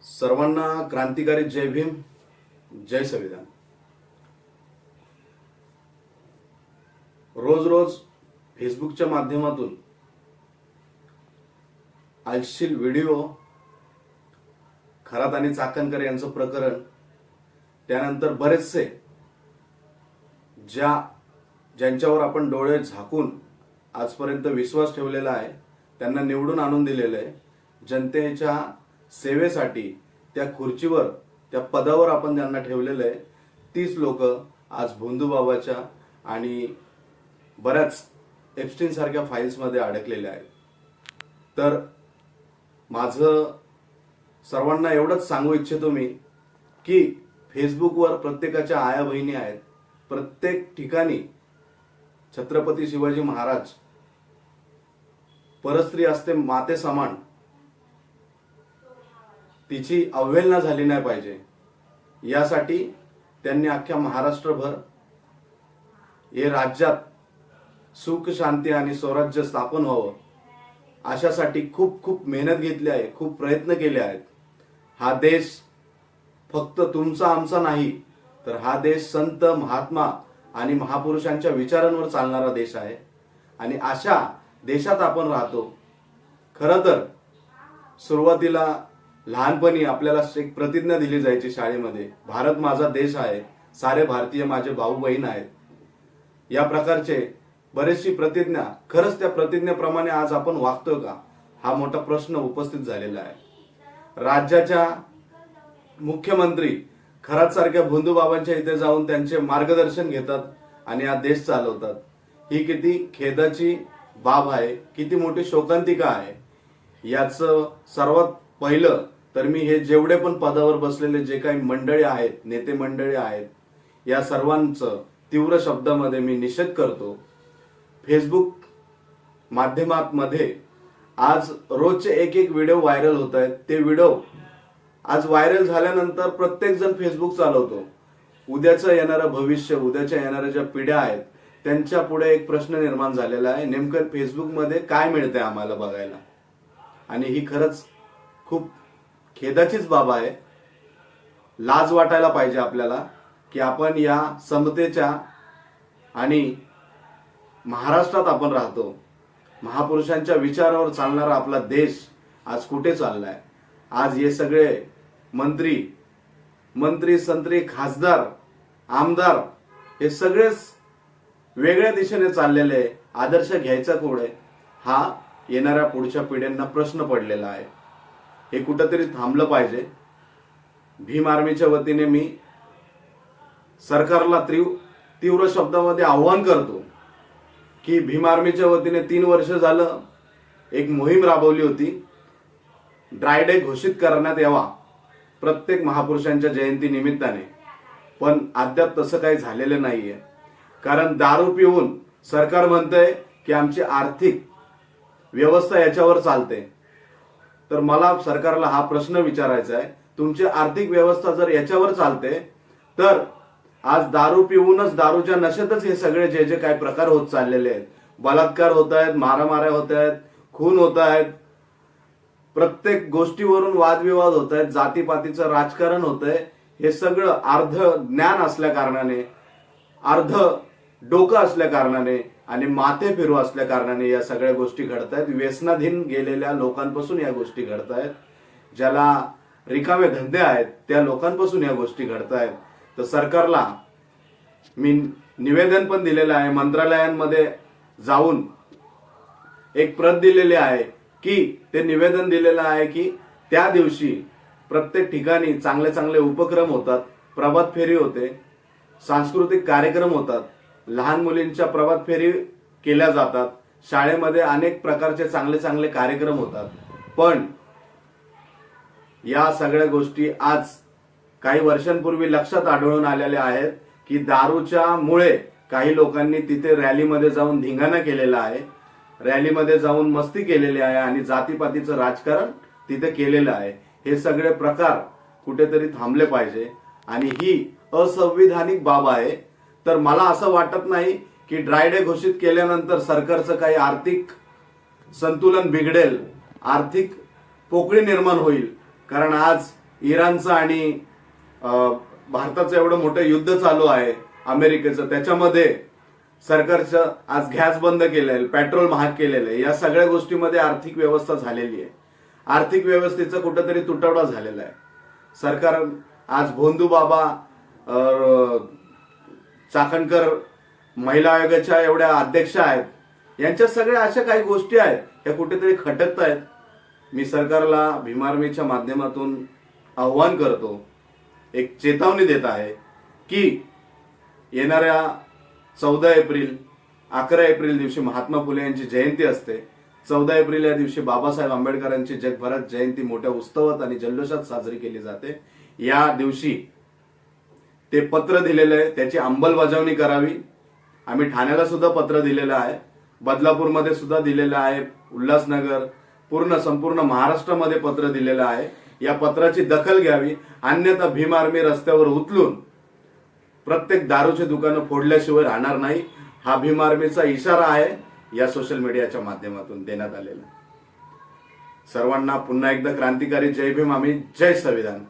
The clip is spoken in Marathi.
सर्वांना क्रांतिकारी जय भीम, जय संविधान। रोज रोज फेसबुकच्या माध्यमातून आलशील व्हिडिओ, खरात आणि चाकणकर यांचं प्रकरण, त्यानंतर बरेचसे ज्यांच्यावर आपण डोळे झाकून आजपर्यंत विश्वास ठेवलेला आहे, त्यांना निवडून आणून दिलेलं आहे, जनतेच्या सेवेसाठी त्या खुर्चीवर, त्या पदावर आपण ज्यांना ठेवलेलं आहे, तीच लोक आज भोंदूबाबाच्या आणि बऱ्याच एप्स्टीन सारख्या फाईल्समध्ये अडकलेले आहेत। तर माझं सर्वांना एवढंच सांगू इच्छितो मी की फेसबुकवर प्रत्येकाच्या आया बहिणी आहेत। प्रत्येक ठिकाणी छत्रपती शिवाजी महाराज, परस्त्री असते माते समान, तिची अवहेलना झाली नाही पाहिजे, यासाठी त्यांनी अख्ख्या महाराष्ट्रभर हे राज्यात सुख शांती आणि स्वराज्य स्थापन व्हावं अशासाठी खूप खूप मेहनत घेतली आहे, खूप प्रयत्न केले आहेत। हा देश फक्त तुमचा आमचा नाही, तर हा देश संत, महात्मा आणि महापुरुषांच्या विचारांवर चालणारा देश आहे आणि अशा देशात आपण राहतो। खरं तर सुरुवातीला लहानपणी आपल्याला एक प्रतिज्ञा दिली जायची शाळेमध्ये, भारत माझा देश आहे, सारे भारतीय माझे भाऊ बहीण आहेत, या प्रकारचे बरेचशी प्रतिज्ञा। खरंच त्या प्रतिज्ञेप्रमाणे आज आपण वागतोय का, हा मोठा प्रश्न उपस्थित झालेला आहे। राज्याच्या मुख्यमंत्री खरात सारख्या भोंदूबाबांच्या इथे जाऊन त्यांचे मार्गदर्शन घेतात आणि हा देश चालवतात। ही किती खेदाची बाब आहे, किती मोठी शोकांतिका आहे। याचं सर्वात पहिलं तर मी हे जेवढे पण पदावर बसलेले जे काही मंडळी आहेत, नेते मंडळी आहेत, या सर्वांचं तीव्र शब्दामध्ये मी निषेध करतो। फेसबुक माध्यमांमध्ये आज रोजचे एक एक व्हिडिओ व्हायरल होत आहेत। ते व्हिडिओ आज व्हायरल झाल्यानंतर प्रत्येक जण फेसबुक चालवतो। उद्याचं येणारं भविष्य, उद्याच्या येणाऱ्या ज्या पिढ्या आहेत, त्यांच्या पुढे एक प्रश्न निर्माण झालेला आहे, नेमकं फेसबुकमध्ये काय मिळतंय आम्हाला बघायला। आणि ही खरंच खूप खेदाचीच बाब आहे। लाज वाटायला पाहिजे आपल्याला की आपण या समतेच्या आणि महाराष्ट्रात आपण राहतो। महापुरुषांच्या विचारावर चालणारा आपला देश आज कुठे चाललाय। आज हे सगळे मंत्री संत्री, खासदार, आमदार हे सगळेच वेगळ्या दिशेने चाललेले। आदर्श घ्यायचा कोण, हा येणाऱ्या पुढच्या पिढ्यांना प्रश्न पडलेला आहे। हे कुठंतरी थांबलं पाहिजे। भीम आर्मीच्या वतीने मी सरकारला तीव्र शब्दामध्ये आव्हान करतो की भीम आर्मीच्या वतीने 3 वर्ष झालं एक मोहीम राबवली होती, ड्राय डे घोषित करण्यात यावा प्रत्येक महापुरुषांच्या जयंती निमित्ताने, पण अद्याप तसं काही झालेलं नाहीये। कारण दारू पिऊन सरकार म्हणतंय की आमची आर्थिक व्यवस्था याच्यावर चालते। तर मला सरकारला हा प्रश्न विचारायचा आहे, तुमची आर्थिक व्यवस्था जर याच्यावर चालते, तर आज दारू पिऊनच, दारूच्या नशेतच हे सगळे जे जे काही प्रकार होत चाललेले आहेत, बलात्कार होत आहेत, मारामाऱ्या होत आहेत, खून होत आहेत, प्रत्येक गोष्टीवरून वादविवाद होत आहेत, जातीपातीचं राजकारण होतंय, हे सगळं अर्ध ज्ञान असल्या कारणाने, अर्ध डोकं असल्या कारणाने आणि माथे फिरू असल्या कारणाने या सगळ्या गोष्टी घडतायत। व्यसनाधीन गेलेल्या लोकांपासून या गोष्टी घडतायत, ज्याला रिकामे धंदे आहेत त्या लोकांपासून या गोष्टी घडतायत। तर सरकारला मी निवेदन पण दिलेलं आहे, मंत्रालयांमध्ये जाऊन एक प्रत दिलेली आहे की ते निवेदन दिलेलं आहे की त्या दिवशी प्रत्येक ठिकाणी चांगले चांगले उपक्रम होतात, प्रभात फेरी होते, सांस्कृतिक कार्यक्रम होतात, लहान मुलींच्या प्रभात फेरी केल्या जातात, शाळेमध्ये अनेक प्रकारचे चांगले चांगले कार्यक्रम होतात। पण या सगळ्या गोष्टी आज काही वर्षांपूर्वी लक्षात आढळून आलेल्या आहेत की दारूच्या मुळे काही लोकांनी तिथे रॅलीमध्ये जाऊन धिंगाणा केलेला आहे, रॅलीमध्ये जाऊन मस्ती केलेली आहे आणि जातीपातीचं राजकारण तिथे केलेलं आहे। हे सगळे प्रकार कुठेतरी थांबले पाहिजे आणि ही असंविधानिक बाब आहे। तर मला असं वाटत नाही की ड्राय डे घोषित केल्यानंतर सरकारचं काही आर्थिक संतुलन बिघडेल, आर्थिक पोकळी निर्माण होईल। कारण आज इराणचं आणि भारताचं एवढं मोठं युद्ध चालू आहे अमेरिकेचं, त्याच्यामध्ये सरकारचं आज गॅस बंद केलेलं आहे, पेट्रोल महाग केलेलं आहे, या सगळ्या गोष्टीमध्ये आर्थिक व्यवस्था झालेली आहे. आर्थिक व्यवस्थेचा कुठंतरी तुटवडा झालेला आहे. सरकार आज भोंदू बाबा चाकणकर महिला आयोगाच्या एवढ्या अध्यक्ष आहेत, यांच्या सगळ्या अशा काही गोष्टी आहेत ह्या कुठेतरी खटकत आहेत. मी सरकारला भीम आर्मीच्या माध्यमातून आव्हान करतो, एक चेतावणी देत आहे की येणाऱ्या 14 एप्रिल 11 एप्रिल दिवशी महात्मा फुले यांची जयंती असते. 14 एप्रिल या दिवशी बाबासाहेब आंबेडकरांची जगभरात जयंती मोठ्या उत्सवात आणि जल्लोषात साजरी केली जाते. या दिवशी ते पत्र दिलेलं आहे, त्याची अंमलबजावणी करावी. आम्ही ठाण्याला सुद्धा पत्र दिलेलं आहे, बदलापूरमध्ये सुद्धा दिलेलं आहे, उल्हासनगर संपूर्ण महाराष्ट्रामध्ये पत्र दिलेलं आहे. या पत्राची दखल घ्यावी, अन्यथा भीम आर्मी रस्त्यावर उतरून प्रत्येक दारूचे दुकानं फोडल्याशिवाय राहणार नाही. हा भीम आर्मीचा इशारा आहे या सोशल मीडियाच्या माध्यमातून देण्यात आलेला. सर्वांना पुन्हा एकदा क्रांतिकारी जय भीम. आम्ही जय संविधान.